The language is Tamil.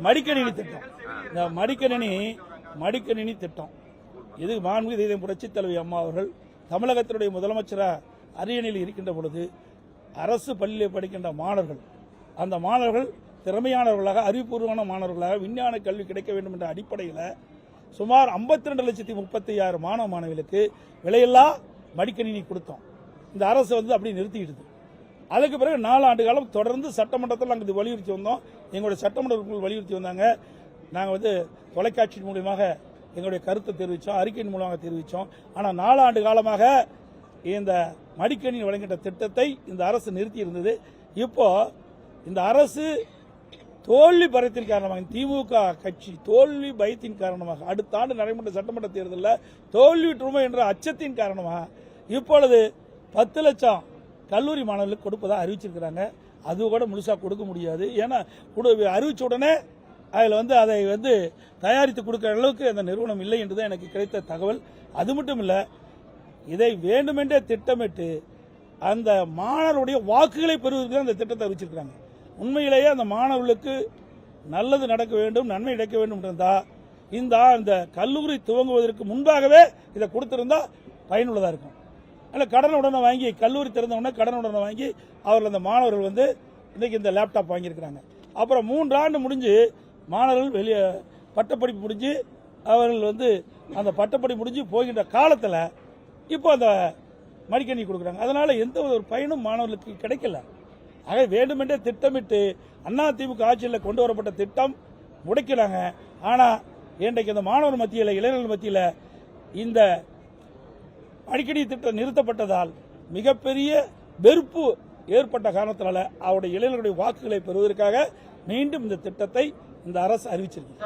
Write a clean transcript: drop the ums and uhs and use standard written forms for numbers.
மடிக்கணினி திட்டம். இந்த மடிக்கணினி திட்டம் இது மாண்புமிகு புரட்சித் தலைவி அம்மா அவர்கள் தமிழகத்தினுடைய முதலமைச்சராக அரியணையில் இருக்கின்ற பொழுது அரசு பள்ளியில் படிக்கின்ற மாணவர்கள், அந்த மாணவர்கள் திறமையானவர்களாக, அறிவுபூர்வமான மாணவர்களாக விஞ்ஞான கல்வி கிடைக்க வேண்டும் என்ற அடிப்படையில் சுமார் 52,36,000 மாணவ மாணவிகளுக்கு விலையில்லா மடிக்கணினி கொடுத்தோம். இந்த அரசு அப்படி நிறுத்திக்கிடுது. அதுக்கு பிறகு 4 ஆண்டு காலம் தொடர்ந்து சட்டமன்றத்தில் நாங்கள் வலியுறுத்தி வந்தோம். எங்களுடைய சட்டமன்ற உறுப்பினர்கள் வலியுறுத்தி வந்தாங்க. நாங்கள் தொலைக்காட்சி மூலமாக எங்களுடைய கருத்தை தெரிவித்தோம், அறிக்கையின் மூலமாக தெரிவித்தோம். ஆனால் 4 ஆண்டு காலமாக இந்த மடிக்கணினி வழங்கிட்ட திட்டத்தை இந்த அரசு நிறுத்தி இருந்தது. இப்போ இந்த அரசு தோல்வி பயத்தின் காரணமாக, திமுக கட்சி தோல்வி பயத்தின் காரணமாக, அடுத்த ஆண்டு நடைபெற்ற சட்டமன்ற தேர்தலில் தோல்வியுற்றுமோ என்ற அச்சத்தின் காரணமாக இப்பொழுது 10 லட்சம் கல்லூரி மாணவர்களுக்கு கொடுப்பதாக அறிவிச்சிருக்கிறாங்க. அது கூட முழுசாக கொடுக்க முடியாது. ஏன்னா அறிவிச்ச உடனே அதில் அதை தயாரித்து கொடுக்கிற அளவுக்கு அந்த நிறுவனம் இல்லை என்றுதான் எனக்கு கிடைத்த தகவல். அது மட்டும் இல்லை, இதை வேண்டுமென்றே திட்டமிட்டு அந்த மாணவருடைய வாக்குகளை பெறுவதற்கு அந்த திட்டத்தை அறிவிச்சிருக்கிறாங்க. உண்மையிலேயே அந்த மாணவர்களுக்கு நல்லது நடக்க வேண்டும், நன்மை கிடைக்க வேண்டும் இருந்தால் இந்த கல்லூரி துவங்குவதற்கு முன்பாகவே இதை கொடுத்திருந்தா பயனுள்ளதாக இருக்கும். அதில் கடனுடனே வாங்கி, கல்லூரி திறந்த உடனே கடனுடனே வாங்கி அவர்கள் அந்த மாணவர்கள் இன்னைக்கு இந்த லேப்டாப் வாங்கியிருக்கிறாங்க. அப்புறம் 3 ஆண்டு முடிஞ்சு மாணவர்கள் வெளியே பட்டப்படிப்பு முடிஞ்சு அவர்கள் அந்த பட்டப்படிப்பு முடிஞ்சு போகின்ற காலத்தில் இப்போ அந்த மடிக்கணினி கொடுக்குறாங்க. அதனால எந்த ஒரு பயனும் மாணவர்களுக்கு கிடைக்கல. ஆக வேண்டுமென்றே திட்டமிட்டு அதிமுக ஆட்சியில் கொண்டு வரப்பட்ட திட்டம் முடக்கிறாங்க. ஆனால் இன்றைக்கு இந்த மாணவர் மத்தியில், இளைஞர்கள் மத்தியில் இந்த மடிக்கணினி திட்டம் நிறுத்தப்பட்டதால் மிகப்பெரிய வெறுப்பு ஏற்பட்ட காரணத்தினால அவருடைய இளைஞர்களுடைய வாக்குகளை பெறுவதற்காக மீண்டும் இந்த திட்டத்தை இந்த அரசு அறிவிச்சிருக்கு.